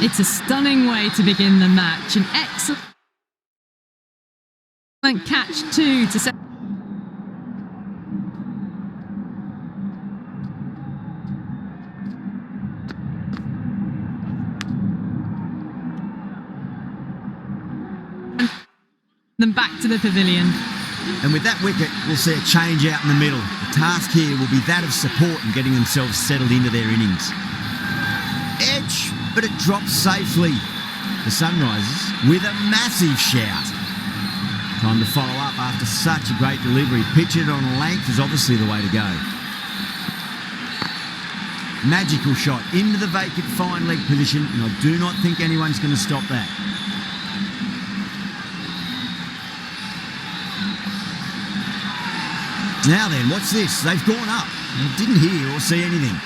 It's a stunning way to begin the match. An excellent catch too to set. Them back to the pavilion. And with that wicket, we'll see a change out in the middle. The task here will be that of support and getting themselves settled into their innings. Edge, but it drops safely. The Sunrisers with a massive shout. Time to follow up after such a great delivery. Pitch it on length is obviously the way to go. Magical shot into the vacant fine leg position, and I do not think anyone's going to stop that. Now then, what's this? They've gone up. I didn't hear or see anything.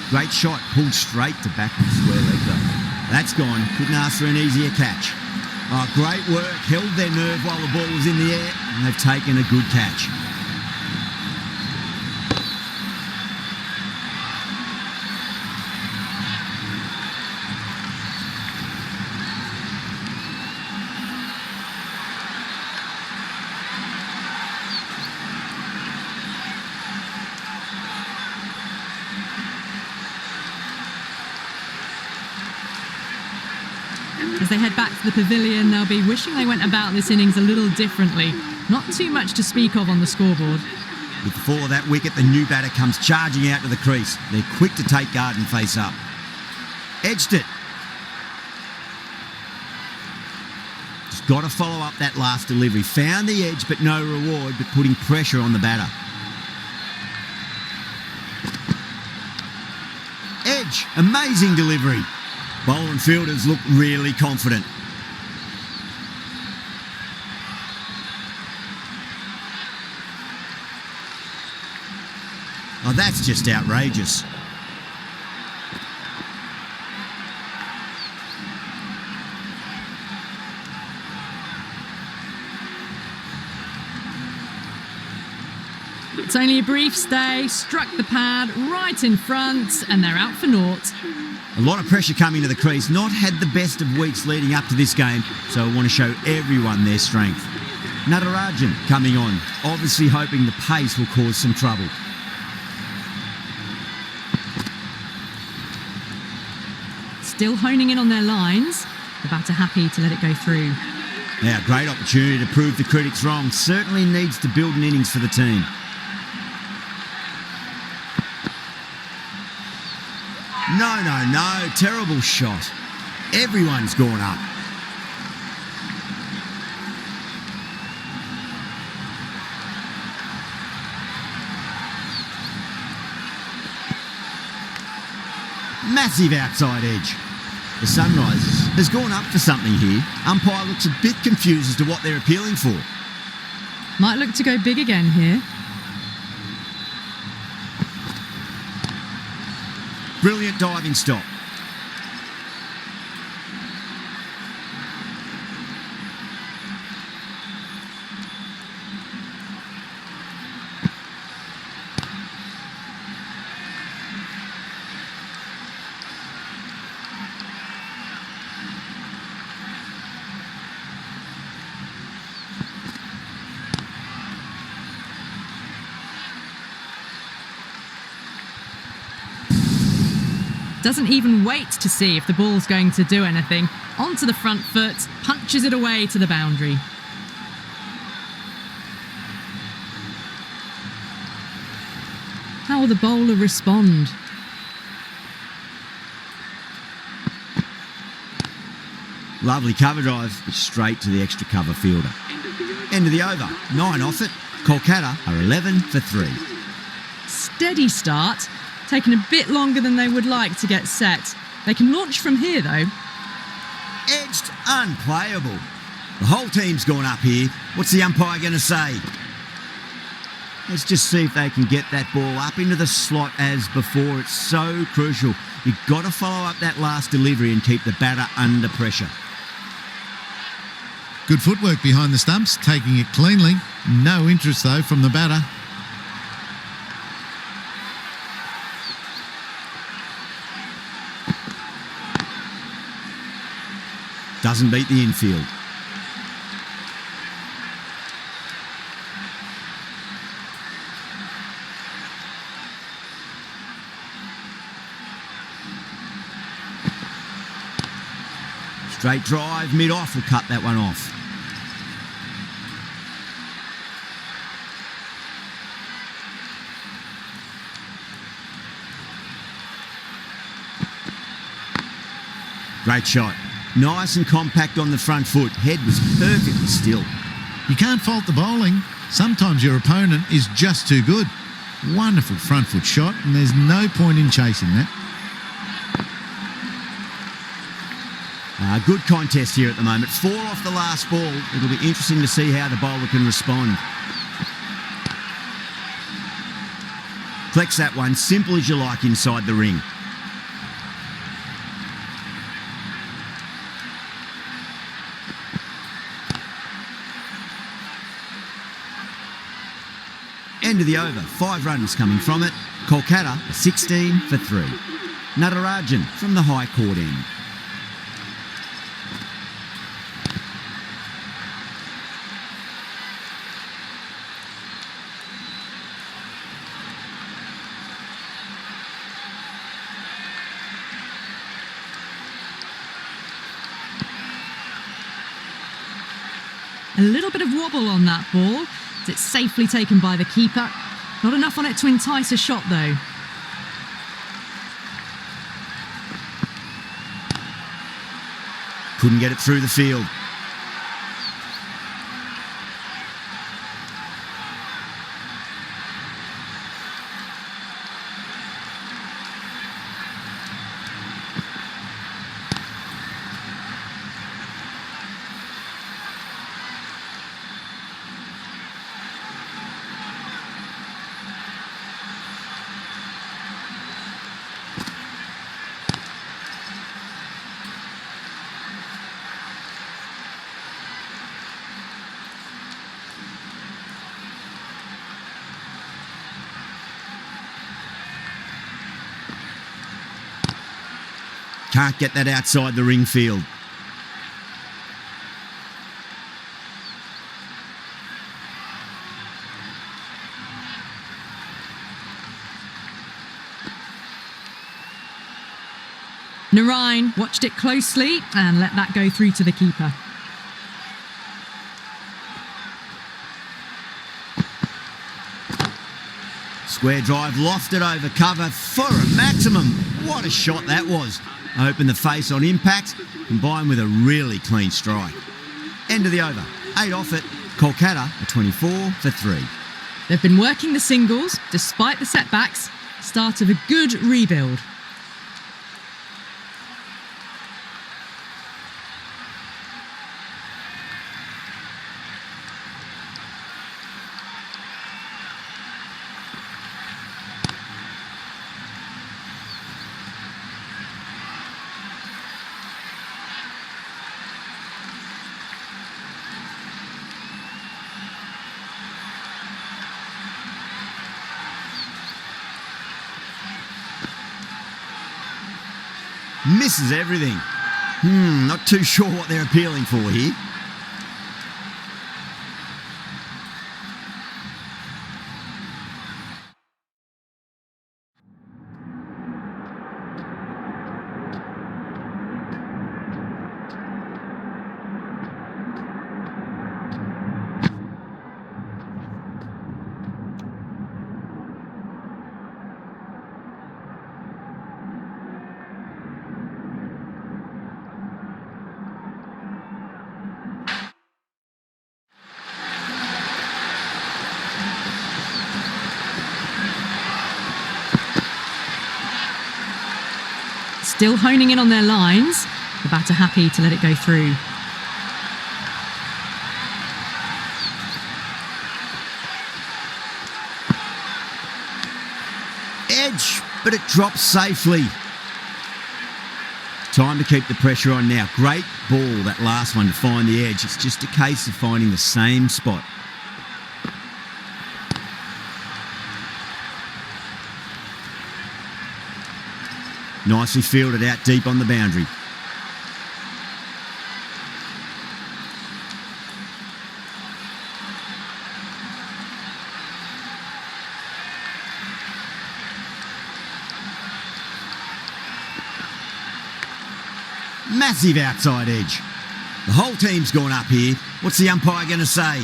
Great shot, pulled straight to back of the square leg though. That's gone. Couldn't ask for an easier catch. Oh, great work. Held their nerve while the ball was in the air, and they've taken a good catch. As they head back to the pavilion, they'll be wishing they went about this innings a little differently. Not too much to speak of on the scoreboard. With the fall of that wicket, the new batter comes charging out to the crease. They're quick to take guard and face up. Edged it. Just got to follow up that last delivery. Found the edge, but no reward, but putting pressure on the batter. Edge, amazing delivery. Bowler and fielders look really confident. Oh, that's just outrageous. It's only a brief stay, struck the pad right in front, and they're out for naught. A lot of pressure coming to the crease. Not had the best of weeks leading up to this game, so I want to show everyone their strength. Natarajan coming on, obviously hoping the pace will cause some trouble. Still honing in on their lines. The batter happy to let it go through. Now, great opportunity to prove the critics wrong. Certainly needs to build an innings for the team. No, terrible shot. Everyone's gone up. Massive outside edge. The Sunrisers has gone up for something here. Umpire looks a bit confused as to what they're appealing for. Might look to go big again here. Brilliant diving stop. Doesn't even wait to see if the ball's going to do anything. Onto the front foot, punches it away to the boundary. How will the bowler respond? Lovely cover drive, but straight to the extra cover fielder. End of the over. 9 off it. Kolka are 11 for 3. Steady start. Taking a bit longer than they would like to get set. They can launch from here though. Edged, unplayable. The whole team's gone up here. What's the umpire going to say? Let's just see if they can get that ball up into the slot as before. It's so crucial. You've got to follow up that last delivery and keep the batter under pressure. Good footwork behind the stumps, taking it cleanly. No interest, though, from the batter. Doesn't beat the infield. Straight drive, mid-off will cut that one off. Great shot. Nice and compact on the front foot. Head was perfectly still. You can't fault the bowling. Sometimes your opponent is just too good. Wonderful front foot shot, and there's no point in chasing that. Good contest here at the moment. 4 off the last ball. It'll be interesting to see how the bowler can respond. Flex that one, simple as you like inside the ring. End of the over, 5 runs coming from it. Kolka 16 for 3. Natarajan from the high court end. A little bit of wobble on that ball. It's safely taken by the keeper. Not enough on it to entice a shot, though. Couldn't get it through the field. Can't get that outside the ring field. Narain watched it closely and let that go through to the keeper. Square drive, lofted over cover for a maximum. What a shot that was. Open the face on impact, combined with a really clean strike. End of the over. 8 off it. Kolka 24 for 3. They've been working the singles despite the setbacks. Start of a good rebuild. Misses everything. Not too sure what they're appealing for here. Still honing in on their lines. The batter happy to let it go through. Edge, but it drops safely. Time to keep the pressure on now. Great ball, that last one, to find the edge. It's just a case of finding the same spot. Nicely fielded out deep on the boundary. Massive outside edge. The whole team's gone up here. What's the umpire going to say?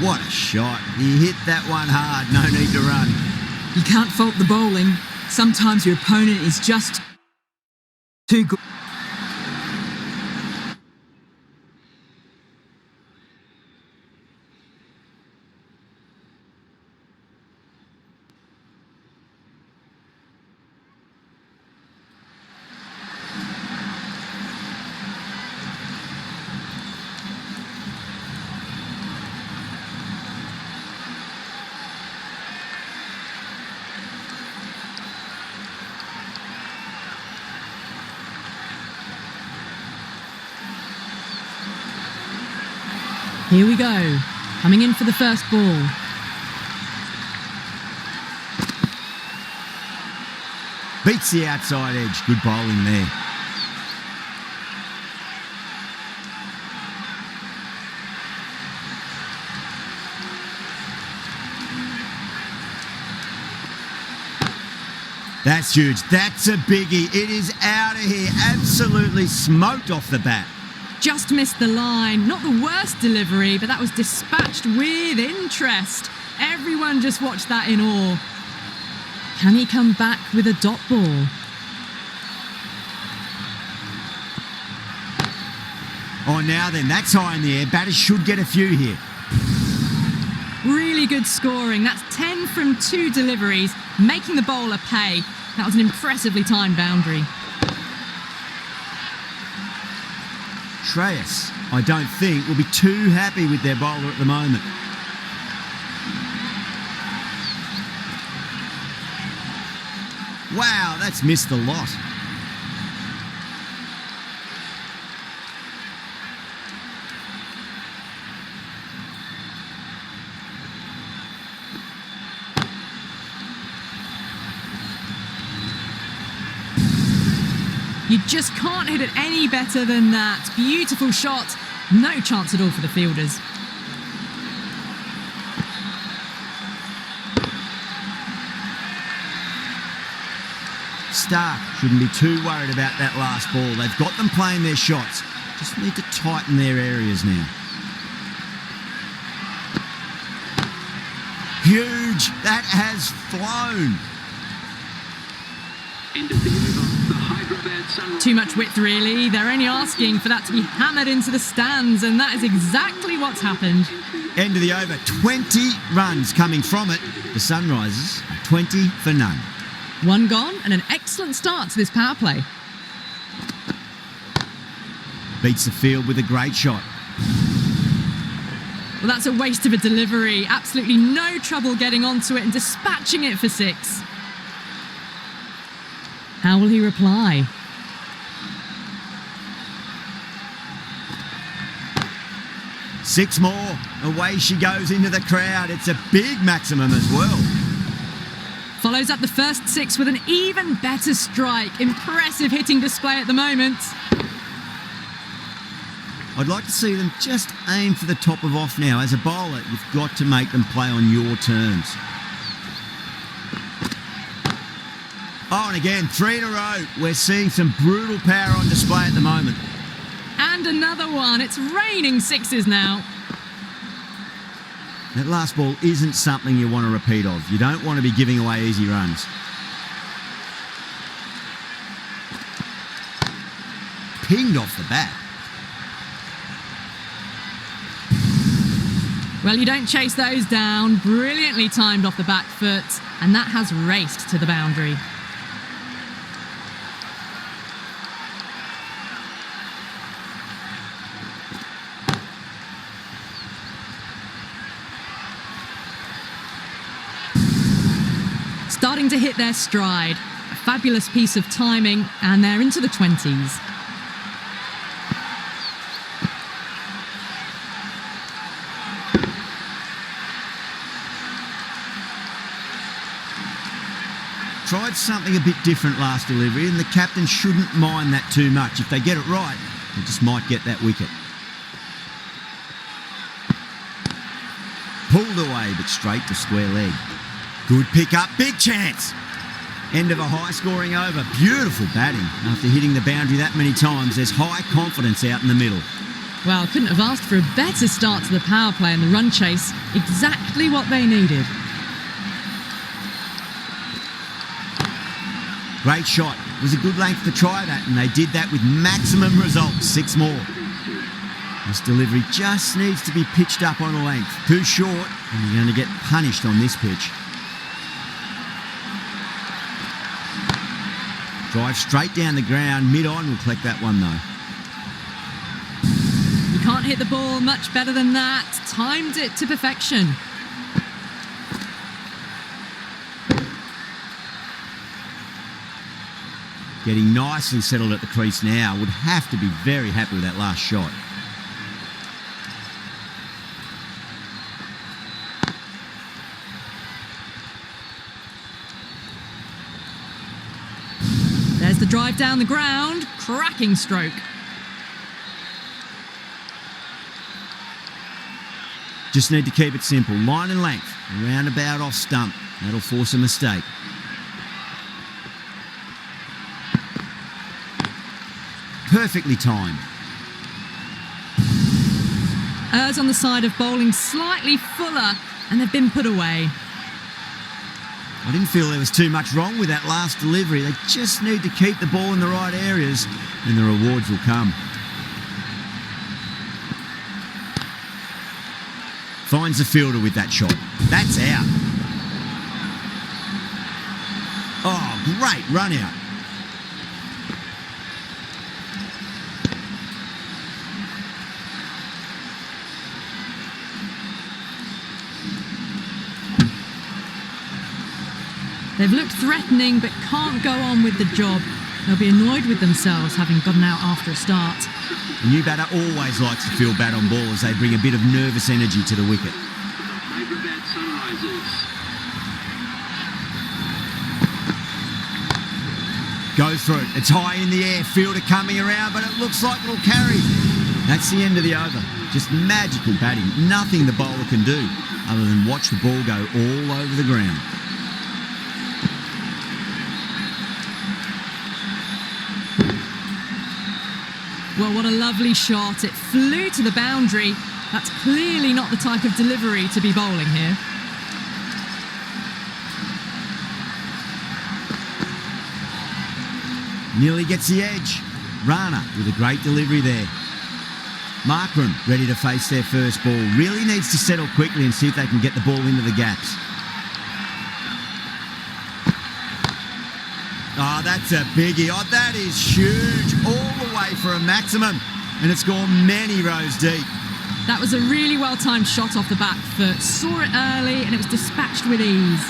What a shot. He hit that one hard. No need to run. You can't fault the bowling. Sometimes your opponent is just too good. Here we go. Coming in for the first ball. Beats the outside edge. Good bowling there. That's huge. That's a biggie. It is out of here. Absolutely smoked off the bat. Just missed the line. Not the worst delivery, but that was dispatched with interest. Everyone just watched that in awe. Can he come back with a dot ball? Oh, now then, that's high in the air. Batters should get a few here. Really good scoring. That's 10 from 2 deliveries, making the bowler pay. That was an impressively timed boundary. Shreyas, I don't think, will be too happy with their bowler at the moment. Wow, that's missed a lot. You just can't hit it any better than that. Beautiful shot. No chance at all for the fielders. Stark shouldn't be too worried about that last ball. They've got them playing their shots. Just need to tighten their areas now. Huge. That has flown. End of the over. The Hyderabad Sunrise. Too much width, really. They're only asking for that to be hammered into the stands, and that is exactly what's happened. End of the over. 20 runs coming from it. The Sunrisers are 20 for none. One gone, and an excellent start to this power play. Beats the field with a great shot. Well, that's a waste of a delivery. Absolutely no trouble getting onto it and dispatching it for 6. How will he reply? Six more. Away she goes into the crowd. It's a big maximum as well. Follows up the first 6 with an even better strike. Impressive hitting display at the moment. I'd like to see them just aim for the top of off now. As a bowler, you've got to make them play on your terms. Oh, and again, 3 in a row. We're seeing some brutal power on display at the moment. And another one. It's raining 6s now. That last ball isn't something you want to repeat of. You don't want to be giving away easy runs. Pinged off the bat. Well, you don't chase those down. Brilliantly timed off the back foot, and that has raced to the boundary. starting to hit their stride. A fabulous piece of timing, and they're into the 20s. Tried something a bit different last delivery, and the captain shouldn't mind that too much. If they get it right, they just might get that wicket. Pulled away, but straight to square leg. Good pick up, big chance. End of a high-scoring over. Beautiful batting. After hitting the boundary that many times, there's high confidence out in the middle. Well, couldn't have asked for a better start to the power play and the run chase. Exactly what they needed. Great shot. It was a good length to try that, and they did that with maximum results. 6 more. This delivery just needs to be pitched up on a length. Too short, and you're going to get punished on this pitch. Drive straight down the ground. Mid-on will collect that one, though. You can't hit the ball much better than that. Timed it to perfection. Getting nicely settled at the crease now. Would have to be very happy with that last shot. There's the drive down the ground. Cracking stroke. Just need to keep it simple. Line and length. Roundabout off stump. That'll force a mistake. Perfectly timed. Errs on the side of bowling slightly fuller, and they've been put away. I didn't feel there was too much wrong with that last delivery. They just need to keep the ball in the right areas, and the rewards will come. Finds the fielder with that shot. That's out. Oh, great run out. They've looked threatening but can't go on with the job. They'll be annoyed with themselves having gotten out after a start. A new batter always likes to feel bad on ball as they bring a bit of nervous energy to the wicket. Hyderabad Sunrisers. Goes for it. It's high in the air. Fielder coming around, but it looks like it'll carry. That's the end of the over. Just magical batting. Nothing the bowler can do other than watch the ball go all over the ground. Well, what a lovely shot. It flew to the boundary. That's clearly not the type of delivery to be bowling here. Nearly gets the edge. Rana with a great delivery there. Markram ready to face their first ball. Really needs to settle quickly and see if they can get the ball into the gaps. Oh, that's a biggie. Oh, that is huge. All the way for a maximum. And it's gone many rows deep. That was a really well-timed shot off the back foot. Saw it early and it was dispatched with ease.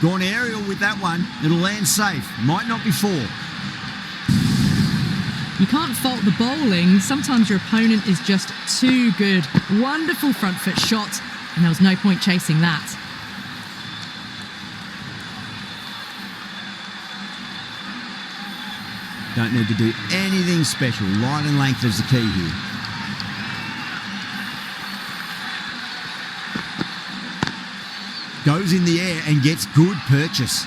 Gone aerial with that one. It'll land safe. Might not be 4. You can't fault the bowling. Sometimes your opponent is just too good. Wonderful front foot shot, and there was no point chasing that. Don't need to do anything special. Line and length is the key here. Goes in the air and gets good purchase.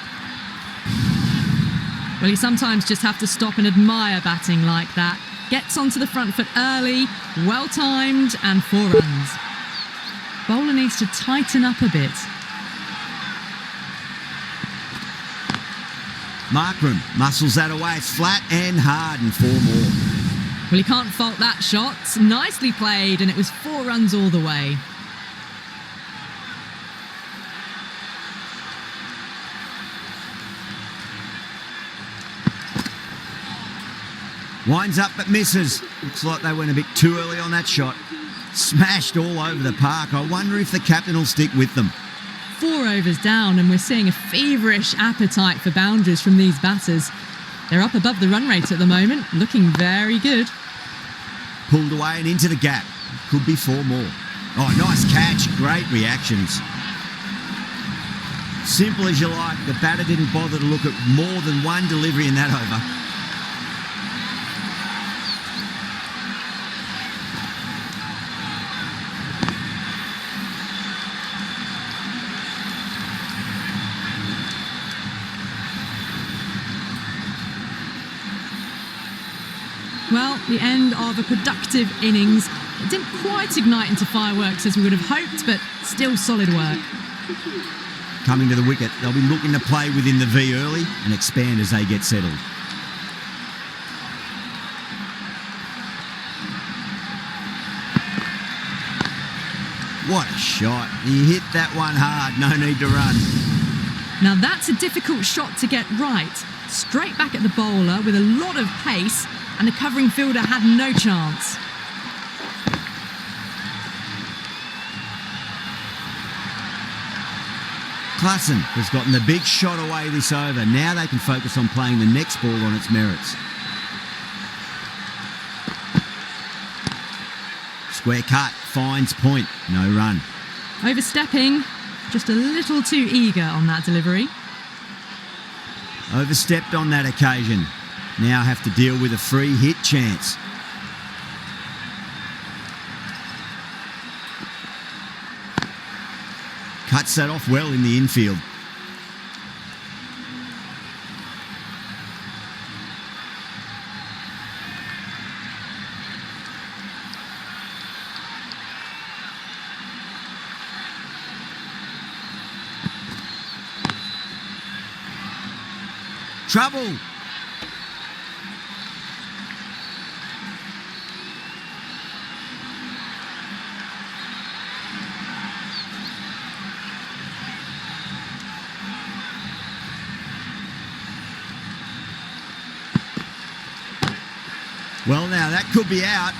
Well, you sometimes just have to stop and admire batting like that. Gets onto the front foot early, well-timed, and 4 runs. Bowler needs to tighten up a bit. Markram muscles that away. It's flat and hard, and 4 more. Well, you can't fault that shot. Nicely played, and it was 4 runs all the way. Winds up but misses. Looks like they went a bit too early on that shot. Smashed all over the park. I wonder if the captain will stick with them. 4 overs down, and we're seeing a feverish appetite for boundaries from these batters. They're up above the run rate at the moment, looking very good. Pulled away and into the gap. Could be 4 more. Oh, nice catch. Great reactions. Simple as you like. The batter didn't bother to look at more than one delivery in that over. Well, the end of a productive innings. It didn't quite ignite into fireworks as we would have hoped, but still solid work. Coming to the wicket, they'll be looking to play within the V early and expand as they get settled. What a shot. He hit that one hard, no need to run. Now that's a difficult shot to get right. Straight back at the bowler with a lot of pace, and the covering fielder had no chance. Klassen has gotten the big shot away this over. Now they can focus on playing the next ball on its merits. Square cut, finds point, no run. Overstepping, just a little too eager on that delivery. Overstepped on that occasion. Now have to deal with a free hit chance. Cuts that off well in the infield. Trouble. Well, now that could be out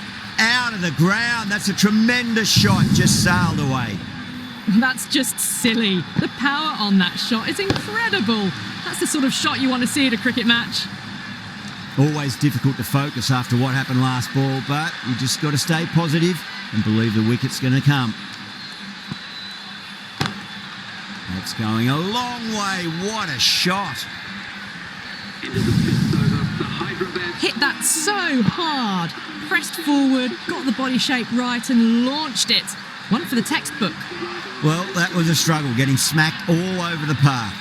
of the ground. That's a tremendous shot, just sailed away. That's just silly. The power on that shot is incredible. That's the sort of shot you want to see at a cricket match. Always difficult to focus after what happened last ball, but you just got to stay positive and believe the wicket's going to come. That's going a long way. What a shot. Into the 5th over, the Hyderabad. Hit that so hard. Pressed forward, got the body shape right and launched it. One for the textbook. Well, that was a struggle, getting smacked all over the park.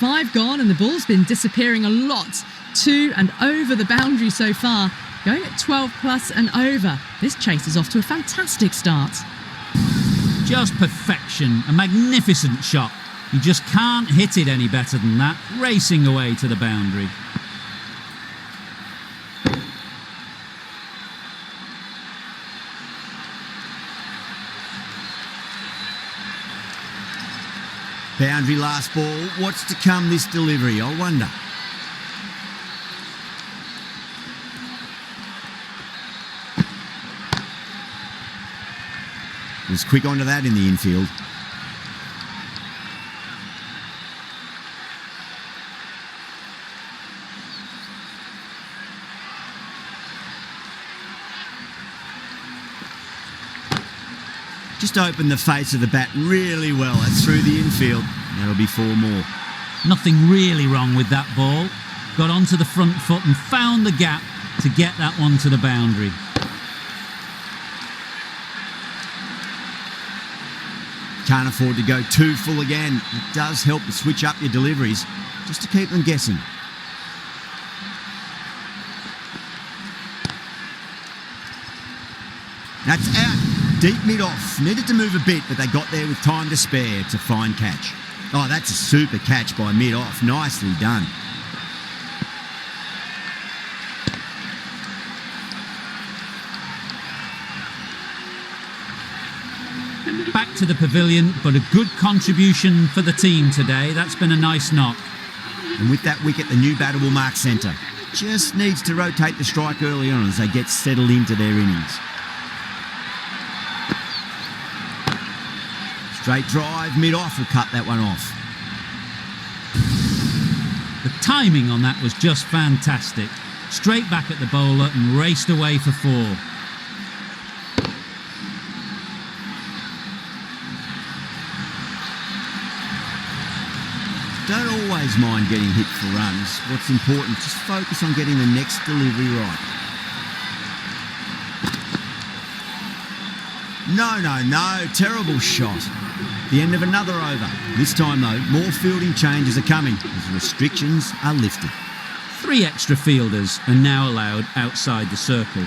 5 gone and the ball's been disappearing a lot. 2 and over the boundary so far. Going at 12 plus and over. This chase is off to a fantastic start. Just perfection, a magnificent shot. You just can't hit it any better than that, racing away to the boundary. Boundary last ball. What's to come this delivery, I wonder. Was quick onto that in the infield. Just opened the face of the bat really well. That's through the infield. That'll be 4 more. Nothing really wrong with that ball. Got onto the front foot and found the gap to get that one to the boundary. Can't afford to go too full again. It does help to switch up your deliveries just to keep them guessing. That's out. Deep mid-off. Needed to move a bit, but they got there with time to spare. It's a fine catch. Oh, that's a super catch by mid-off. Nicely done. Back to the pavilion, but a good contribution for the team today. That's been a nice knock. And with that wicket, the new batter will mark centre. just needs to rotate the strike early on as they get settled into their innings. Straight drive, mid-off will cut that one off. The timing on that was just fantastic. Straight back at the bowler and raced away for 4. Don't always mind getting hit for runs. What's important, just focus on getting the next delivery right. No, terrible shot. The end of another over. This time though, more fielding changes are coming as restrictions are lifted. 3 extra fielders are now allowed outside the circle.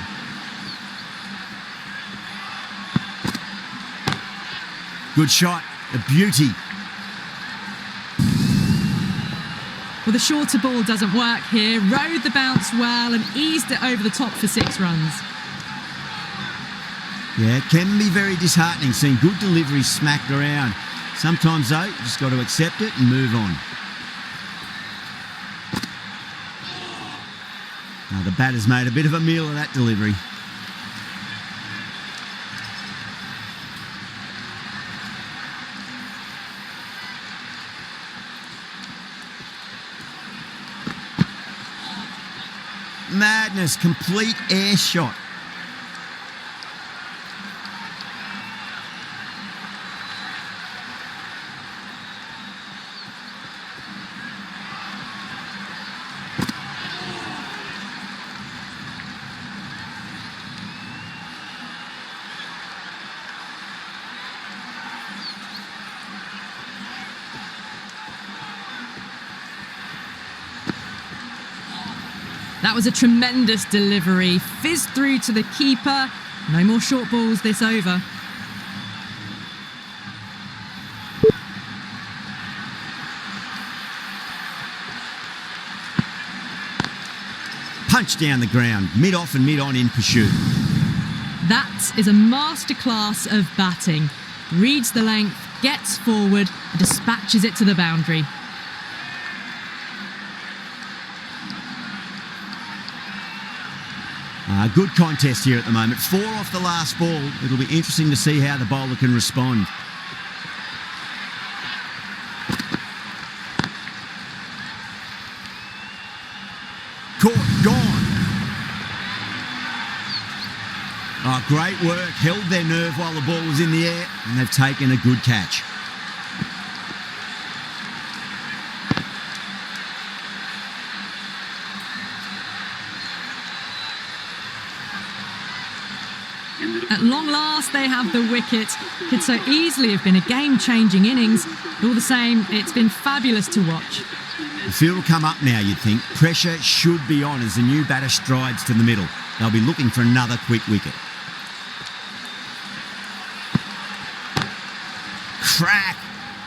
Good shot, a beauty. Well, the shorter ball doesn't work here. Rode the bounce well and eased it over the top for 6 runs. Yeah, it can be very disheartening seeing good deliveries smacked around. Sometimes though, you just got to accept it and move on. Now the batter's made a bit of a meal of that delivery. Madness, complete air shot. That was a tremendous delivery. Fizzed through to the keeper. No more short balls this over. Punch down the ground, mid-off and mid-on in pursuit. That is a masterclass of batting. Reads the length, gets forward, and dispatches it to the boundary. Good contest here at the moment. 4 off the last ball. It'll be interesting to see how the bowler can respond. Caught, gone. Oh, great work. Held their nerve while the ball was in the air, and they've taken a good catch. At long last, they have the wicket. Could so easily have been a game-changing innings. But all the same, it's been fabulous to watch. The field will come up now, you'd think. Pressure should be on as the new batter strides to the middle. They'll be looking for another quick wicket. Crack!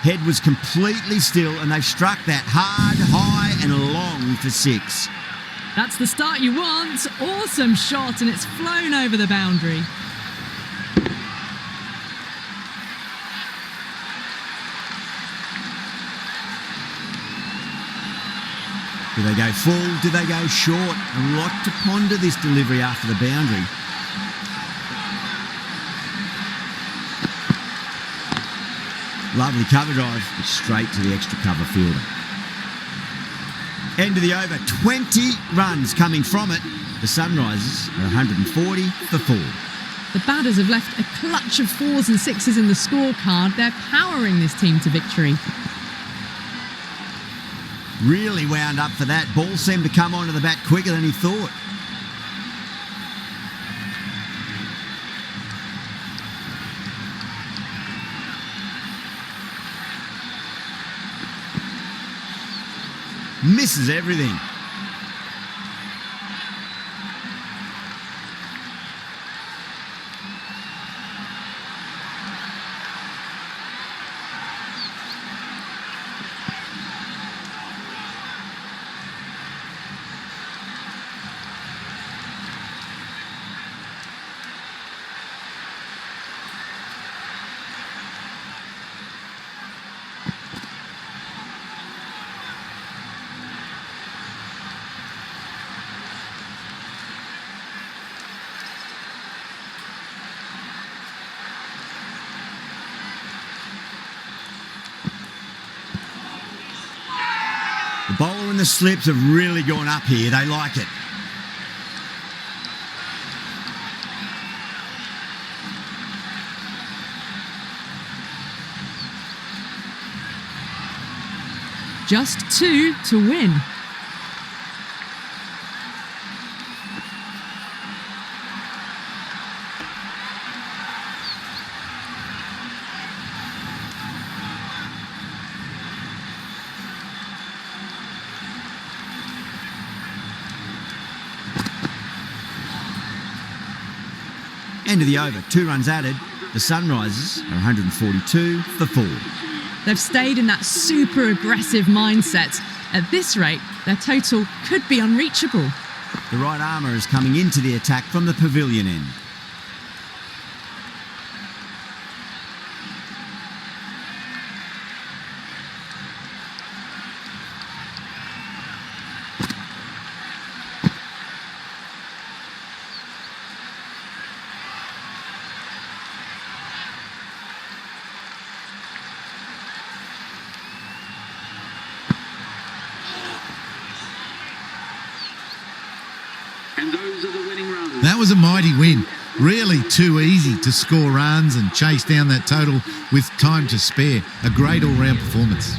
Head was completely still and they've struck that hard, high and long for 6. That's the start you want. Awesome shot, and it's flown over the boundary. Do they go full? Do they go short? A lot to ponder this delivery after the boundary. Lovely cover drive, but straight to the extra cover fielder. End of the over, 20 runs coming from it. The Sunrisers are 140 for 4. The batters have left a clutch of 4s and 6s in the scorecard. They're powering this team to victory. Really wound up for that. Ball seemed to come onto the bat quicker than he thought. Misses everything. The bowler and the slips have really gone up here. They like it. Just 2 to win. End of the over, 2 runs added. The Sunrisers are 142 for 4. They've stayed in that super aggressive mindset. At this rate, their total could be unreachable. The right armour is coming into the attack from the pavilion end. And those are the winning runs. That was a mighty win. Really too easy to score runs and chase down that total with time to spare. A great all-round performance.